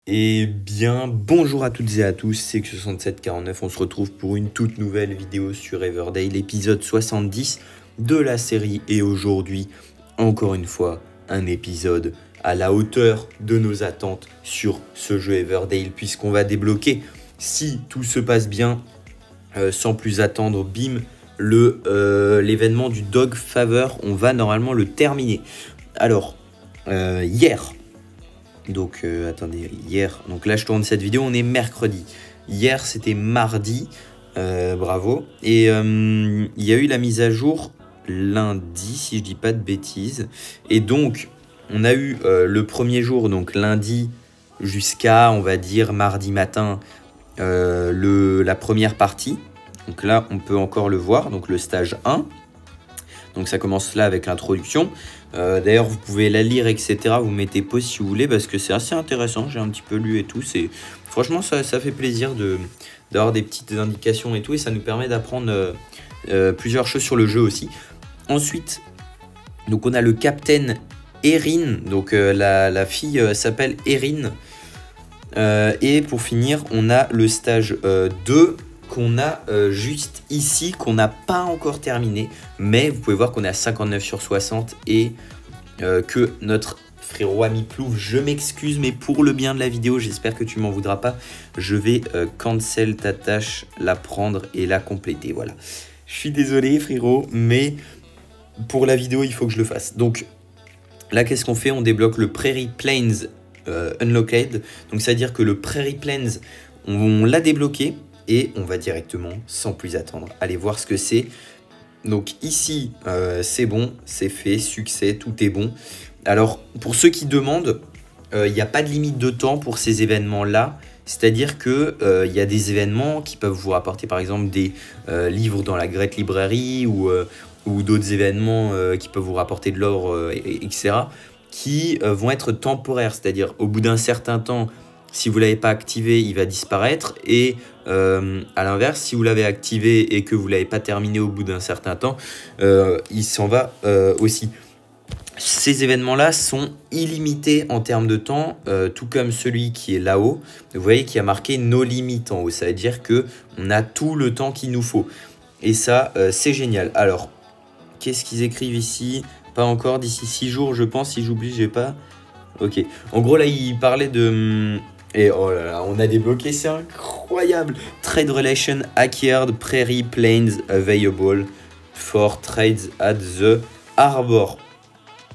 Eh bien, bonjour à toutes et à tous, c'est que6749, on se retrouve pour une toute nouvelle vidéo sur Everdale, l'épisode 70 de la série. Et aujourd'hui, encore une fois, un épisode à la hauteur de nos attentes sur ce jeu Everdale, puisqu'on va débloquer, si tout se passe bien, sans plus attendre, bim, l'événement du Dog Favor, on va normalement le terminer. Alors, hier... Donc attendez, hier, donc là je tourne cette vidéo, on est mercredi. Hier c'était mardi, bravo. Et il y a eu la mise à jour lundi, si je dis pas de bêtises. Et donc on a eu le premier jour, donc lundi jusqu'à, on va dire, mardi matin, la première partie. Donc là on peut encore le voir, donc le stage 1. Donc ça commence là avec l'introduction. D'ailleurs, vous pouvez la lire, etc. Vous mettez pause si vous voulez parce que c'est assez intéressant. J'ai un petit peu lu et tout. Franchement, ça fait plaisir d'avoir des petites indications et tout. Et ça nous permet d'apprendre plusieurs choses sur le jeu aussi. Ensuite, donc on a le Captain Erin. Donc la fille s'appelle Erin. Et pour finir, on a le stage 2. Qu'on a juste ici, qu'on n'a pas encore terminé, mais vous pouvez voir qu'on est à 59 sur 60 et que notre frérot ami Plouf, je m'excuse, mais pour le bien de la vidéo, j'espère que tu m'en voudras pas, je vais cancel ta tâche, la prendre et la compléter, voilà. Je suis désolé frérot, mais pour la vidéo, il faut que je le fasse. Donc là, qu'est-ce qu'on fait? On débloque le Prairie Plains Unlocked, donc c'est à dire que le Prairie Plains, on l'a débloqué. Et on va directement, sans plus attendre, aller voir ce que c'est. Donc ici, c'est bon, c'est fait, succès, tout est bon. Alors, pour ceux qui demandent, il n'y a pas de limite de temps pour ces événements-là. C'est-à-dire qu'il y a des événements qui peuvent vous rapporter, par exemple, des livres dans la Great Library ou d'autres événements qui peuvent vous rapporter de l'or, etc. qui vont être temporaires. C'est-à-dire, au bout d'un certain temps, si vous ne l'avez pas activé, il va disparaître. Et à l'inverse, si vous l'avez activé et que vous ne l'avez pas terminé au bout d'un certain temps, il s'en va aussi. Ces événements-là sont illimités en termes de temps, tout comme celui qui est là-haut. Vous voyez qu'il y a marqué « No limit » en haut. Ça veut dire qu'on a tout le temps qu'il nous faut. Et ça, c'est génial. Alors, qu'est-ce qu'ils écrivent ici? Pas encore, d'ici 6 jours, je pense. Si j'oublie, j'ai pas... Ok. En gros, là, il parlait de... Et oh là là, on a débloqué, c'est incroyable. Trade Relation Acquired Prairie Plains Available for Trades at the Harbor.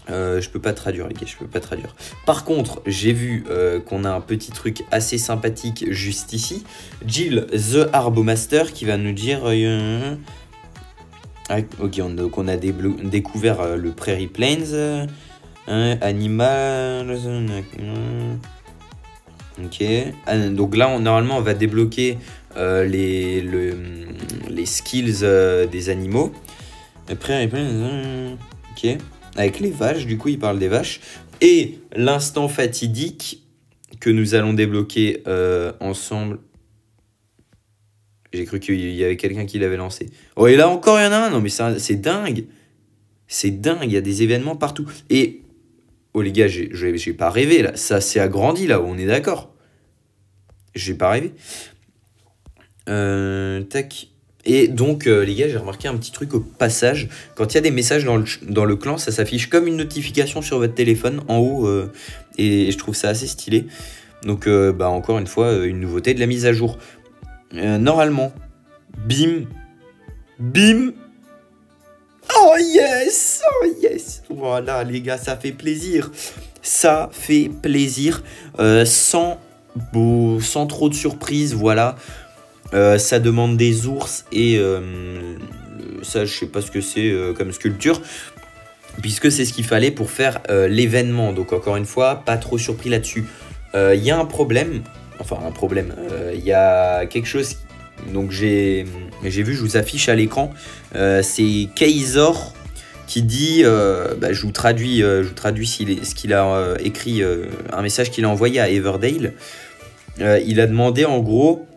Je peux pas traduire les gars, je peux pas traduire. Par contre, j'ai vu qu'on a un petit truc assez sympathique juste ici. Jill, the Harbomaster, qui va nous dire... ok, donc on a découvert le Prairie Plains. Animal... Ok, donc là normalement on va débloquer les skills des animaux. Après, ok, avec les vaches, du coup il parle des vaches. Et l'instant fatidique que nous allons débloquer ensemble. J'ai cru qu'il y avait quelqu'un qui l'avait lancé. Oh, et là encore il y en a un, non mais c'est dingue. C'est dingue, il y a des événements partout. Et... oh les gars, j'ai pas rêvé là, ça s'est agrandi là, on est d'accord. J'ai pas rêvé. Tac. Et donc les gars, j'ai remarqué un petit truc au passage. Quand il y a des messages dans le clan, ça s'affiche comme une notification sur votre téléphone en haut. Et je trouve ça assez stylé. Donc bah, encore une fois, une nouveauté de la mise à jour. Normalement, bim, bim. Oh yes! Oh yes! Voilà les gars, ça fait plaisir. Ça fait plaisir. Sans trop de surprises, voilà. Ça demande des ours et ça, je sais pas ce que c'est comme sculpture. Puisque c'est ce qu'il fallait pour faire l'événement. Donc encore une fois, pas trop surpris là-dessus. Il y a un problème. Enfin, un problème. Il y a quelque chose... Donc j'ai vu, je vous affiche à l'écran, c'est Kaysor qui dit, bah, je vous traduis ce qu'il a écrit, un message qu'il a envoyé à Everdale. Il a demandé en gros,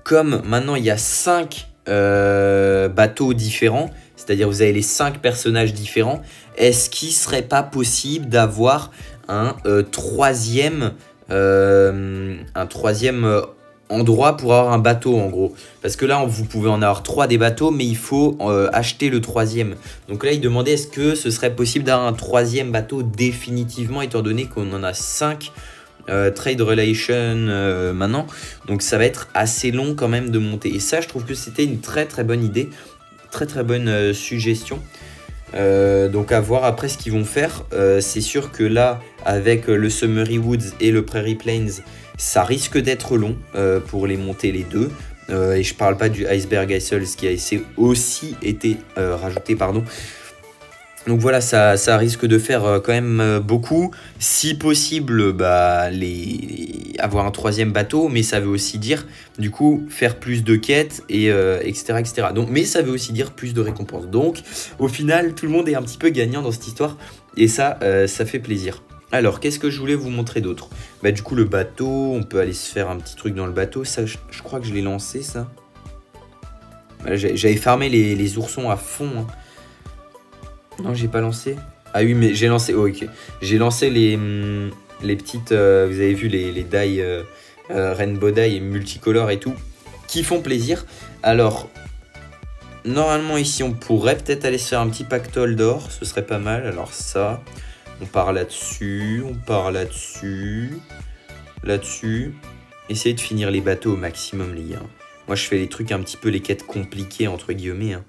comme maintenant il y a 5 bateaux différents, c'est-à-dire vous avez les 5 personnages différents, est-ce qu'il ne serait pas possible d'avoir un troisième un troisième endroit pour avoir un bateau en gros. Parce que là, vous pouvez en avoir 3 des bateaux, mais il faut acheter le troisième. Donc là, il demandait est-ce que ce serait possible d'avoir un troisième bateau définitivement, étant donné qu'on en a 5 trade relation maintenant. Donc ça va être assez long quand même de monter. Et ça, je trouve que c'était une très très bonne idée. Très très bonne suggestion. Donc à voir après ce qu'ils vont faire. C'est sûr que là, avec le Summery Woods et le Prairie Plains, ça risque d'être long pour les monter les deux. Et je parle pas du Iceberg Isles qui a aussi été rajouté, pardon. Donc voilà, ça risque de faire quand même beaucoup. Si possible, bah, avoir un troisième bateau, mais ça veut aussi dire, du coup, faire plus de quêtes, et etc., etc. Donc, mais ça veut aussi dire plus de récompenses. Donc, au final, tout le monde est un petit peu gagnant dans cette histoire, et ça fait plaisir. Alors, qu'est-ce que je voulais vous montrer d'autre? Bah, du coup, le bateau, on peut aller se faire un petit truc dans le bateau. Ça, je crois que je l'ai lancé, ça. J'avais farmé les oursons à fond, hein. Non, j'ai pas lancé. Ah oui, mais j'ai lancé. Oh, ok. J'ai lancé les petites. Vous avez vu les die rainbow die et multicolores et tout, qui font plaisir. Alors, normalement ici, on pourrait peut-être aller se faire un petit pactole d'or. Ce serait pas mal. Alors ça, on part là-dessus, on part là-dessus, là-dessus. Essayez de finir les bateaux au maximum, les gars. Moi, je fais les trucs un petit peu les quêtes compliquées entre guillemets, hein.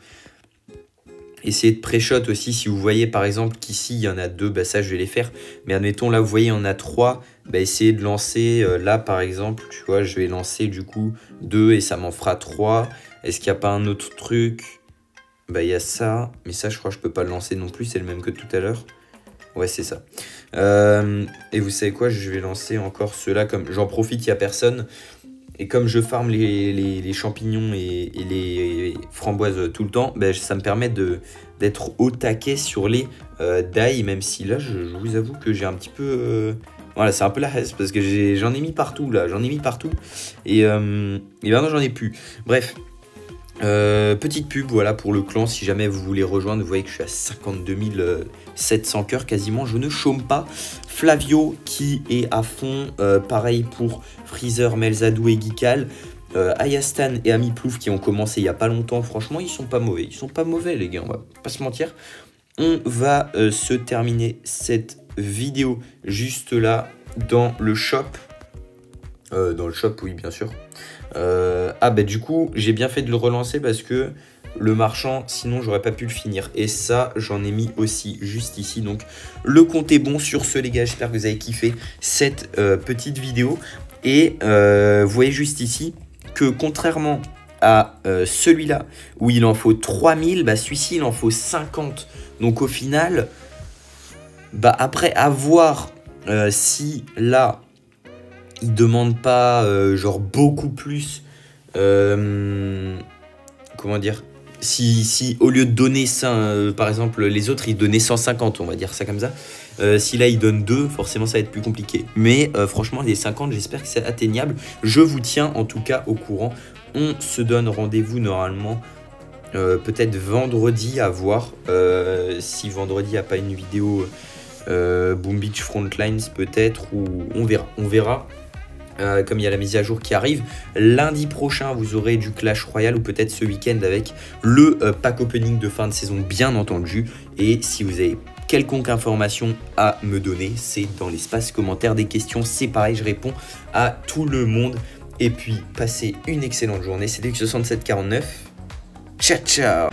Essayez de pré-shot aussi, si vous voyez par exemple qu'ici il y en a 2, bah ça je vais les faire. Mais admettons là vous voyez il y en a 3, bah essayez de lancer, là par exemple, tu vois je vais lancer du coup 2 et ça m'en fera 3. Est-ce qu'il n'y a pas un autre truc? Bah il y a ça, mais ça je crois que je peux pas le lancer non plus, c'est le même que tout à l'heure. Ouais c'est ça. Et vous savez quoi, je vais lancer encore ceux-là, comme j'en profite, il n'y a personne. Et comme je farme les champignons et les framboises tout le temps, ben, ça me permet d'être au taquet sur les die, même si là, je vous avoue que j'ai un petit peu... voilà, c'est un peu la haisse parce que j'en ai mis partout, là. J'en ai mis partout. Et maintenant, j'en ai plus. Bref. Petite pub, voilà, pour le clan. Si jamais vous voulez rejoindre, vous voyez que je suis à 52 700 cœurs quasiment. Je ne chôme pas. Flavio qui est à fond. Pareil pour Freezer, Melzadou et Geekal. Ayastan et Amiplouf qui ont commencé il n'y a pas longtemps. Franchement, ils sont pas mauvais. Ils sont pas mauvais, les gars. On va pas se mentir. On va se terminer cette vidéo juste là dans le shop. Dans le shop, oui, bien sûr. Ah bah du coup j'ai bien fait de le relancer parce que le marchand sinon j'aurais pas pu le finir, et ça j'en ai mis aussi juste ici. Donc le compte est bon. Sur ce les gars, j'espère que vous avez kiffé cette petite vidéo, et vous voyez juste ici que contrairement à celui-là où il en faut 3000, bah celui-ci il en faut 50. Donc au final, bah après avoir si là il demande pas genre beaucoup plus, comment dire, si au lieu de donner ça, par exemple les autres ils donnaient 150, on va dire ça comme ça, si là il donne 2, forcément ça va être plus compliqué, mais franchement les 50 j'espère que c'est atteignable. Je vous tiens en tout cas au courant. On se donne rendez-vous normalement peut-être vendredi, à voir si vendredi il n'y a pas une vidéo Boom Beach Frontlines peut-être, ou on verra. Comme il y a la mise à jour qui arrive. Lundi prochain, vous aurez du Clash Royale, ou peut-être ce week-end avec le pack opening de fin de saison, bien entendu. Et si vous avez quelconque information à me donner, c'est dans l'espace commentaire des questions. C'est pareil, je réponds à tout le monde. Et puis, passez une excellente journée. C'était Luxe6749. Ciao, ciao!